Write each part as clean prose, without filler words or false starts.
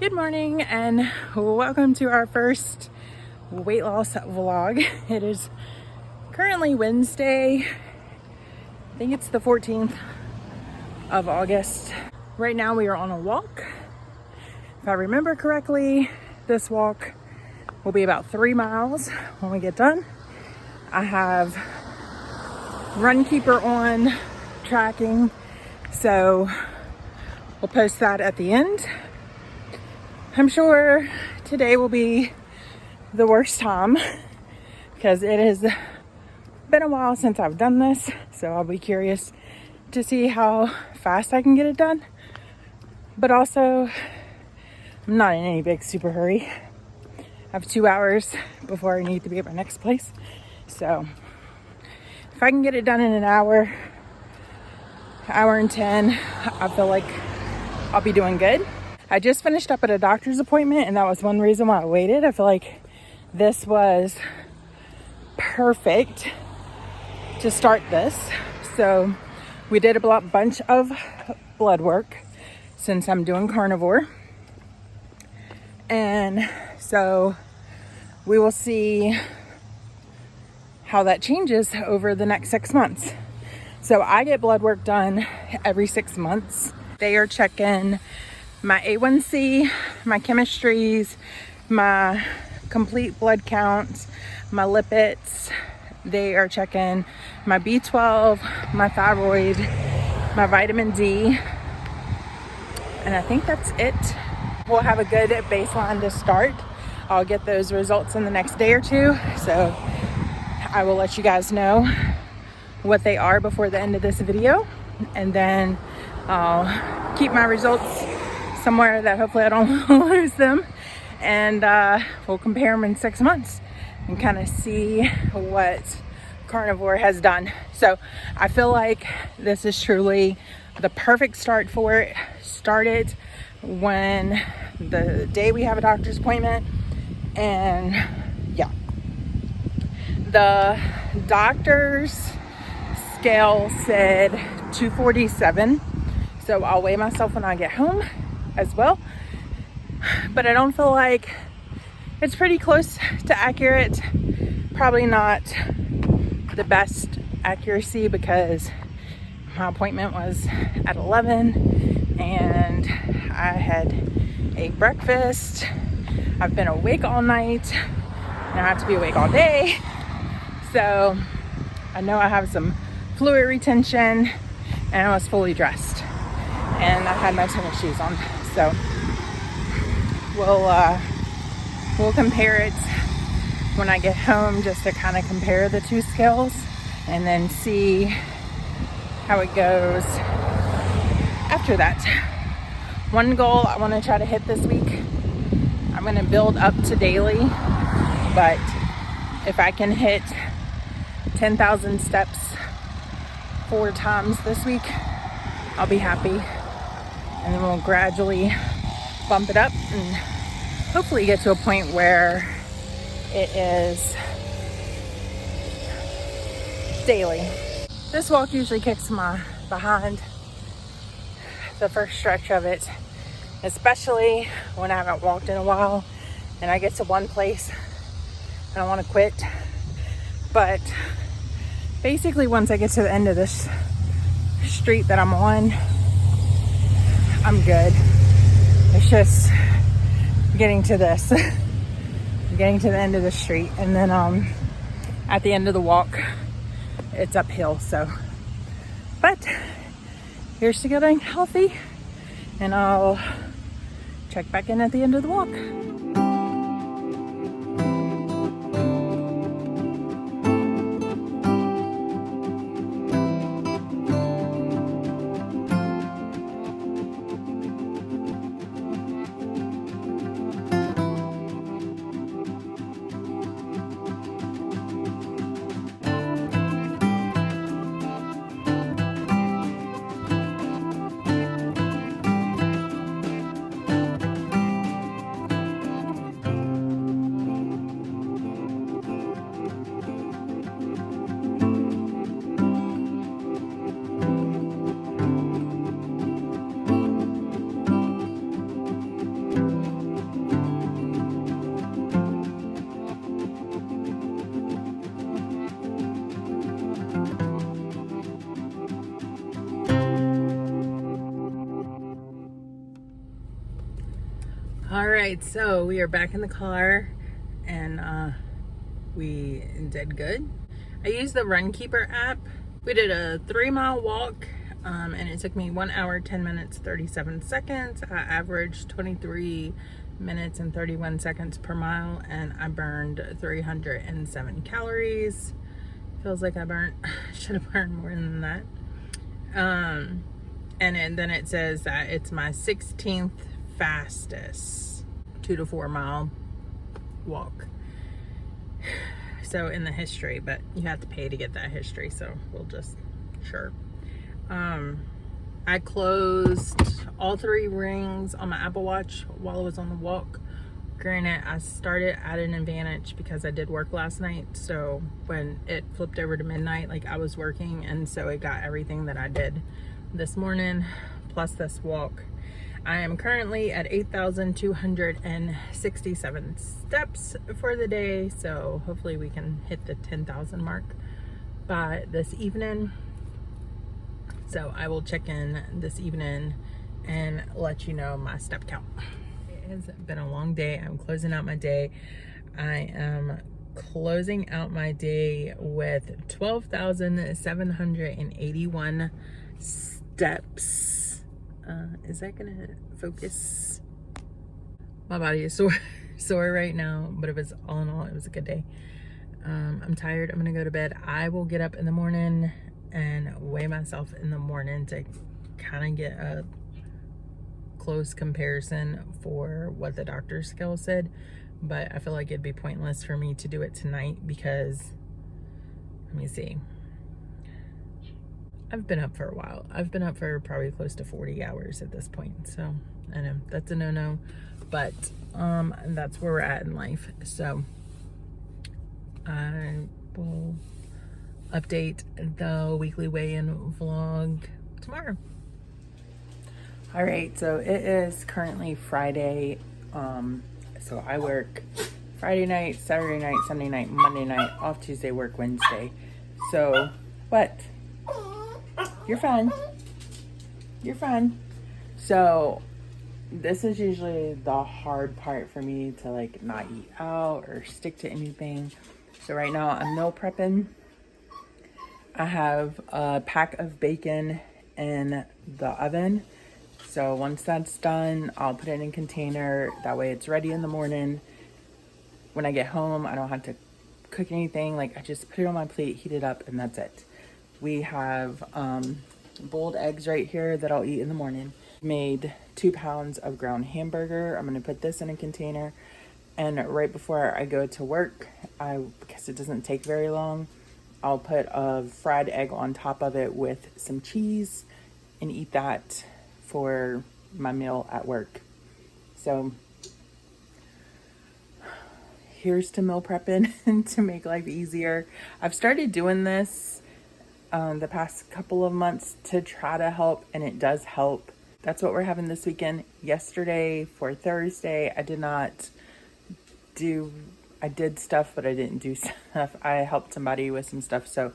Good morning and welcome to our first weight loss vlog. It is currently Wednesday. I think it's the 14th of August. Right now we are on a walk. If I remember correctly, this walk will be about 3 miles when we get done. I have Runkeeper on tracking, so we'll post that at the end. I'm sure today will be the worst time because it has been a while since I've done this, so I'll be curious to see how fast I can get it done. But also, I'm not in any big super hurry. I have 2 hours before I need to be at my next place, so if I can get it done in an hour and 10, I feel like I'll be doing good. I just finished up at a doctor's appointment, and that was one reason why I waited. I feel like this was perfect to start this. So we did a bunch of blood work since I'm doing carnivore. And so we will see how that changes over the next 6 months. So I get blood work done every 6 months. They are checking my A1C, my chemistries, my complete blood count, my lipids. They are checking my B12, my thyroid, my vitamin D, and I think that's it. We'll have a good baseline to start. I'll get those results in the next day or two, so I will let you guys know what they are before the end of this video, and then I'll keep my results somewhere that hopefully I don't lose them, and we'll compare them in 6 months and kind of see what carnivore has done. So I feel like this is truly the perfect start for it. Start it when the day we have a doctor's appointment, and yeah, the doctor's scale said 247, so I'll weigh myself when I get home as well, but I don't feel like it's pretty close to accurate. Probably not the best accuracy because my appointment was at 11 and I had ate breakfast. I've been awake all night. Now I have to be awake all day, so I know I have some fluid retention, and I was fully dressed and I had my tennis shoes on. So we'll compare it when I get home, just to kind of compare the two scales and then see how it goes after that. One goal I want to try to hit this week, I'm going to build up to daily, but if I can hit 10,000 steps 4 times this week, I'll be happy. And then we'll gradually bump it up and hopefully get to a point where it is daily. This walk usually kicks my behind, the first stretch of it, especially when I haven't walked in a while and I get to one place and I want to quit. But basically once I get to the end of this street that I'm on, I'm good. It's just getting to this, getting to the end of the street, and then at the end of the walk, it's uphill. So, but here's to getting healthy, and I'll check back in at the end of the walk. All right, so we are back in the car and we did good. I used the Runkeeper app. We did a 3-mile walk and it took me 1 hour, 10 minutes, 37 seconds. I averaged 23 minutes and 31 seconds per mile, and I burned 307 calories. Feels like I should have burned more than that. And then it says that it's my 16th fastest 2 to 4 mile walk. So in the history, but you have to pay to get that history, so we'll just, sure. I closed all 3 rings on my Apple Watch while I was on the walk. Granted, I started at an advantage because I did work last night, so when it flipped over to midnight, like, I was working, and so it got everything that I did this morning plus this walk. I am currently at 8,267 steps for the day, so hopefully we can hit the 10,000 mark by this evening. So I will check in this evening and let you know my step count. It has been a long day. I'm closing out my day. I am closing out my day with 12,781 steps. Is that gonna focus? My body is sore right now, but it was, all in all, it was a good day. I'm tired. I'm gonna go to bed. I will get up in the morning and weigh myself in the morning to kind of get a close comparison for what the doctor's scale said, but I feel like it'd be pointless for me to do it tonight because, let me see, I've been up for a while. I've been up for probably close to 40 hours at this point, so I know that's a no-no, but that's where we're at in life. So I will update the weekly weigh-in vlog tomorrow. All right, so it is currently Friday. So I work Friday night, Saturday night, Sunday night, Monday night, off Tuesday, work Wednesday. So, what? You're fine. You're fine. So this is usually the hard part for me to, like, not eat out or stick to anything. So right now I'm meal prepping. I have a pack of bacon in the oven. So once that's done, I'll put it in a container. That way it's ready in the morning. When I get home, I don't have to cook anything. Like, I just put it on my plate, heat it up, and that's it. We have boiled eggs right here that I'll eat in the morning. Made 2 pounds of ground hamburger. I'm gonna put this in a container. And right before I go to work, because it doesn't take very long, I'll put a fried egg on top of it with some cheese and eat that for my meal at work. So here's to meal prepping to make life easier. I've started doing this the past couple of months to try to help, and it does help. That's what we're having this weekend. Yesterday for Thursday, I did stuff, but I didn't do stuff. I helped somebody with some stuff, so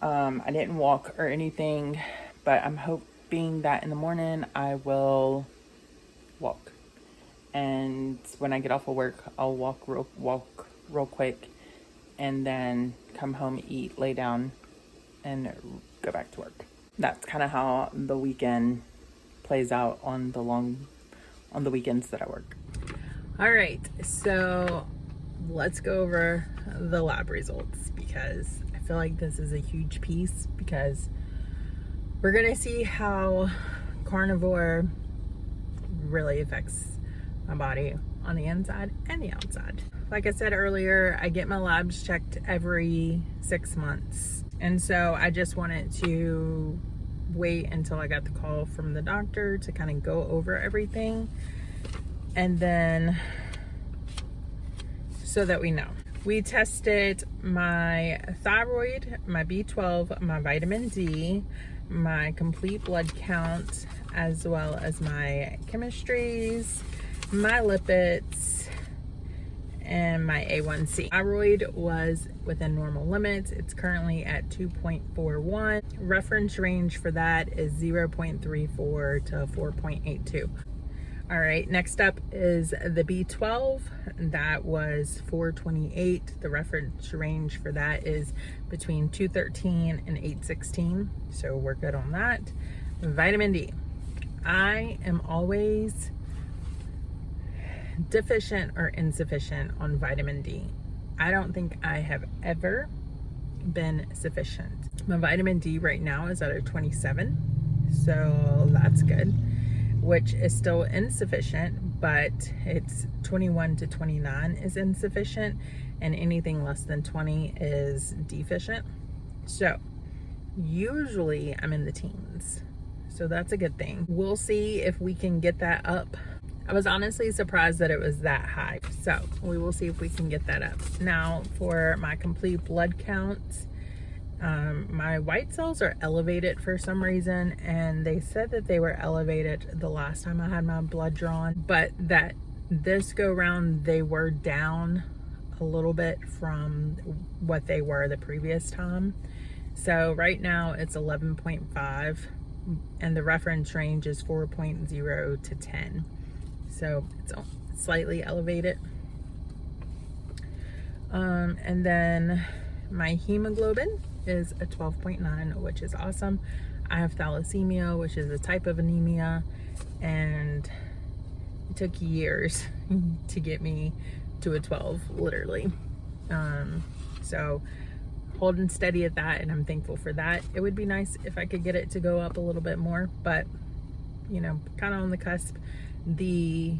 I didn't walk or anything, but I'm hoping that in the morning I will walk. And when I get off of work, I'll walk real quick, and then come home, eat, lay down, and go back to work. That's kind of how the weekend plays out on the weekends that I work. All right, so let's go over the lab results, because I feel like this is a huge piece, because we're gonna see how carnivore really affects my body on the inside and the outside. Like I said earlier, I get my labs checked every 6 months, and so I just wanted to wait until I got the call from the doctor to kind of go over everything, and then so that we know. We tested my thyroid, my B12, my vitamin D, my complete blood count, as well as my chemistries, my lipids, and my A1C. Thyroid was within normal limits. It's currently at 2.41. Reference range for that is 0.34 to 4.82. All right, next up is the B12. That was 428. The reference range for that is between 213 and 816. So we're good on that. Vitamin D. I am always deficient or insufficient on vitamin D. I don't think I have ever been sufficient. My vitamin D right now is at a 27, so that's good, which is still insufficient, but it's 21 to 29 is insufficient, and anything less than 20 is deficient. So usually I'm in the teens, so that's a good thing. We'll see if we can get that up. I was honestly surprised that it was that high, so we will see if we can get that up. Now for my complete blood count, my white cells are elevated for some reason, and they said that they were elevated the last time I had my blood drawn, but that this go round they were down a little bit from what they were the previous time. So right now it's 11.5, and the reference range is 4.0 to 10. So it's slightly elevated. And then my hemoglobin is a 12.9, which is awesome. I have thalassemia, which is a type of anemia, and it took years to get me to a 12, literally. So holding steady at that, and I'm thankful for that. It would be nice if I could get it to go up a little bit more, but you know, kind of on the cusp. The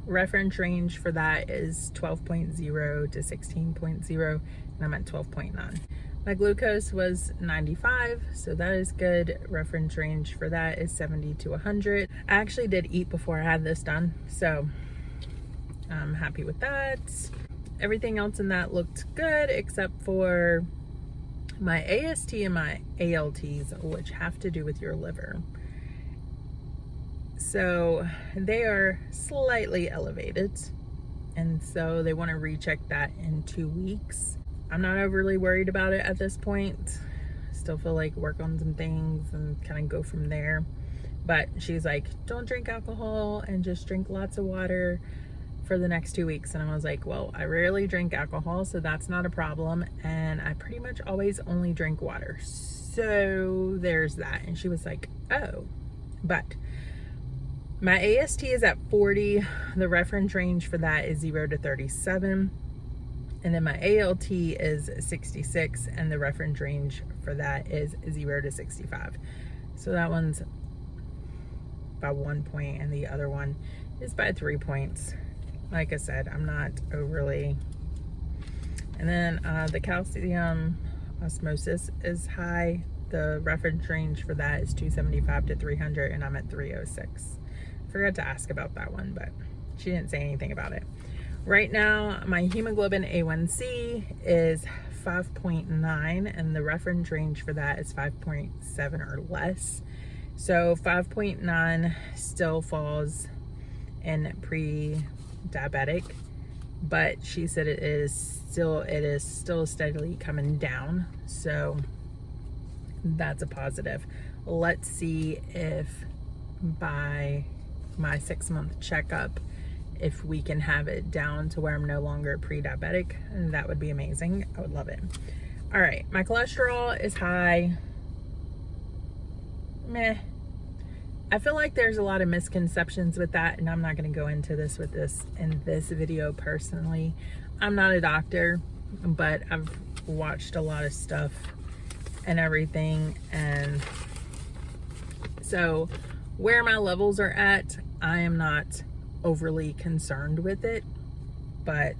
reference range for that is 12.0 to 16.0, and I'm at 12.9. My glucose was 95, so that is good. Reference range for that is 70 to 100. I actually did eat before I had this done, so I'm happy with that. Everything else in that looked good except for my AST and my ALTs, which have to do with your liver. So they are slightly elevated, and so they want to recheck that in 2 weeks. I'm not overly worried about it at this point. Still feel like work on some things and kind of go from there. But she's like, don't drink alcohol and just drink lots of water for the next 2 weeks. And I was like, well, I rarely drink alcohol, so that's not a problem. And I pretty much always only drink water. So there's that. And she was like, oh, but my AST is at 40. The reference range for that is 0 to 37. And then my ALT is 66, and the reference range for that is 0 to 65. So that one's by 1 point, and the other one is by 3 points. Like I said, I'm not overly. And then the calcium osmosis is high. The reference range for that is 275 to 300, and I'm at 306. Forgot to ask about that one, but she didn't say anything about it. Right now, my hemoglobin A1C is 5.9, and the reference range for that is 5.7 or less. So 5.9 still falls in pre-diabetic, but she said it is still steadily coming down. So that's a positive. Let's see if by my 6-month checkup, if we can have it down to where I'm no longer pre-diabetic, that would be amazing. I would love it. All right, my cholesterol is high. Meh. I feel like there's a lot of misconceptions with that, and I'm not going to go into this in this video personally. I'm not a doctor, but I've watched a lot of stuff and everything, and so where my levels are at, I am not overly concerned with it, but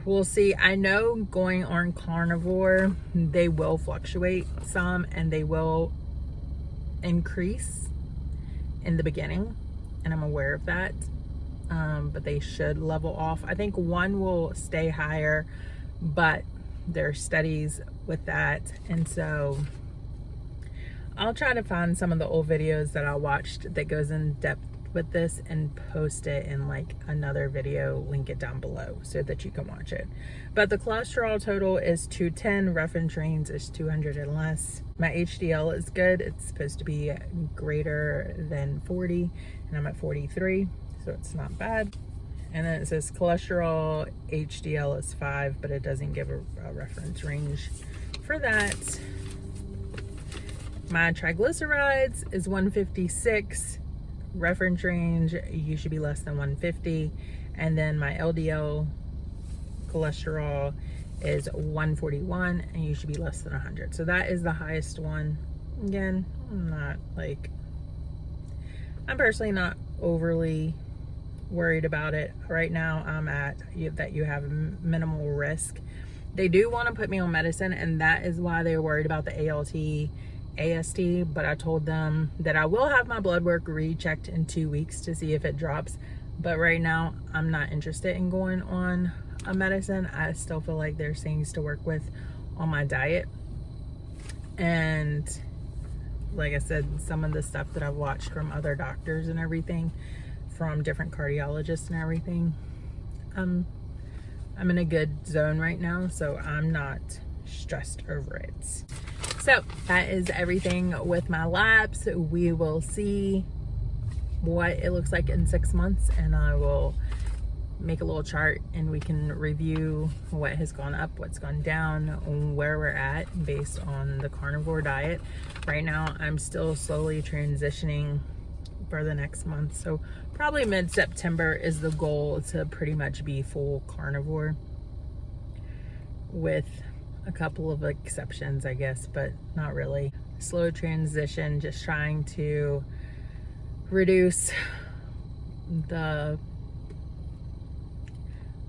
we'll see. I know going on carnivore, they will fluctuate some, and they will increase in the beginning, and I'm aware of that, but they should level off. I think one will stay higher, but there are studies with that, and so I'll try to find some of the old videos that I watched that goes in depth with this and post it in like another video, link it down below so that you can watch it. But the cholesterol total is 210, reference range is 200 and less. My HDL is good. It's supposed to be greater than 40 and I'm at 43, so it's not bad. And then it says cholesterol HDL is 5, but it doesn't give a reference range for that. My triglycerides is 156. Reference range, you should be less than 150. And then my LDL cholesterol is 141 and you should be less than 100. So that is the highest one. Again, I'm personally not overly worried about it right now. I'm at that you have minimal risk. They do want to put me on medicine, and that is why they're worried about the ALT, AST, but I told them that I will have my blood work rechecked in 2 weeks to see if it drops. But right now I'm not interested in going on a medicine. I still feel like there's things to work with on my diet. And like I said, some of the stuff that I've watched from other doctors and everything, from different cardiologists and everything, I'm in a good zone right now, so I'm not stressed over it. So that is everything with my labs. We will see what it looks like in 6 months, and I will make a little chart and we can review what has gone up, what's gone down, where we're at based on the carnivore diet. Right now I'm still slowly transitioning for the next month, so probably mid-September is the goal to pretty much be full carnivore, with a couple of exceptions, I guess, but not really. Slow transition, just trying to reduce the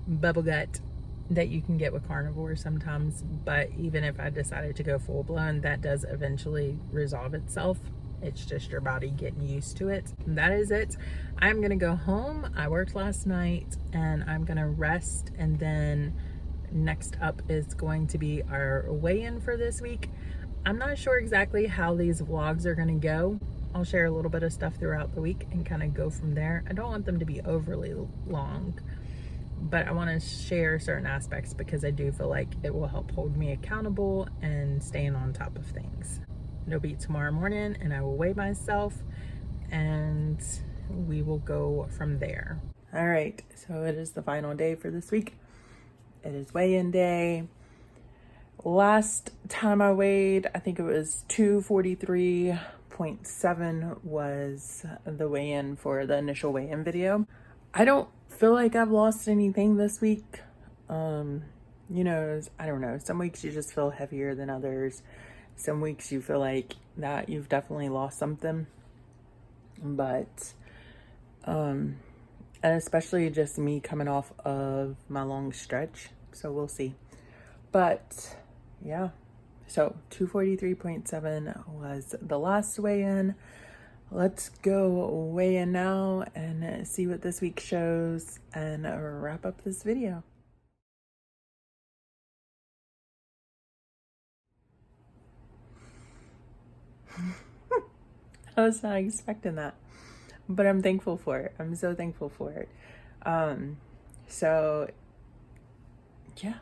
bubble gut that you can get with carnivore sometimes. But even if I decided to go full blown, that does eventually resolve itself. It's just your body getting used to it. And that is it. I'm gonna go home. I worked last night and I'm gonna rest, and then next up is going to be our weigh-in for this week. I'm not sure exactly how these vlogs are gonna go. I'll share a little bit of stuff throughout the week and kind of go from there. I don't want them to be overly long, but I want to share certain aspects because I do feel like it will help hold me accountable and staying on top of things. It'll be tomorrow morning and I will weigh myself and we will go from there. All right, so it is the final day for this week. It is weigh-in day. Last time I weighed, I think it was 243.7 was the weigh-in for the initial weigh-in video. I don't feel like I've lost anything this week. You know, I don't know. Some weeks you just feel heavier than others. Some weeks you feel like that you've definitely lost something. But, and especially just me coming off of my long stretch. So we'll see. But yeah, so 243.7 was the last weigh-in. Let's go weigh in now and see what this week shows and wrap up this video. I was not expecting that, but I'm thankful for it. I'm so thankful for it. So yeah.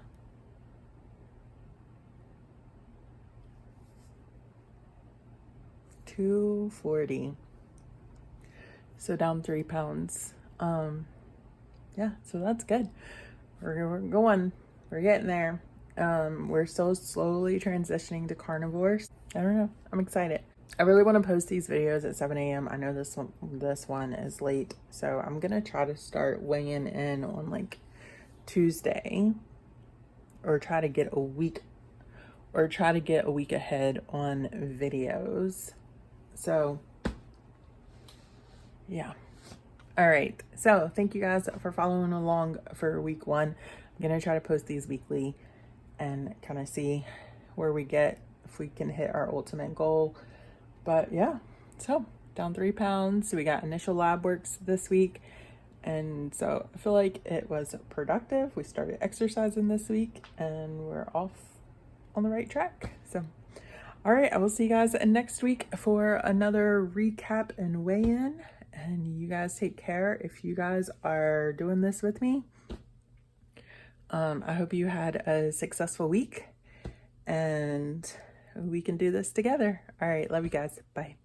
$240. So down 3 pounds. Yeah, so that's good. We're going. We're getting there. We're still slowly transitioning to carnivores. I don't know. I'm excited. I really want to post these videos at 7 a.m. I know this one is late, so I'm gonna try to start weighing in on like Tuesday, or try to get a week ahead on videos. So yeah. All right, so thank you guys for following along for week 1. I'm gonna try to post these weekly and kind of see where we get, if we can hit our ultimate goal. But yeah, so down 3 pounds. We got initial lab works this week, and so I feel like it was productive. We started exercising this week and we're off on the right track. So all right, I will see you guys next week for another recap and weigh-in, and you guys take care if you guys are doing this with me. I hope you had a successful week and we can do this together. All right, love you guys. Bye.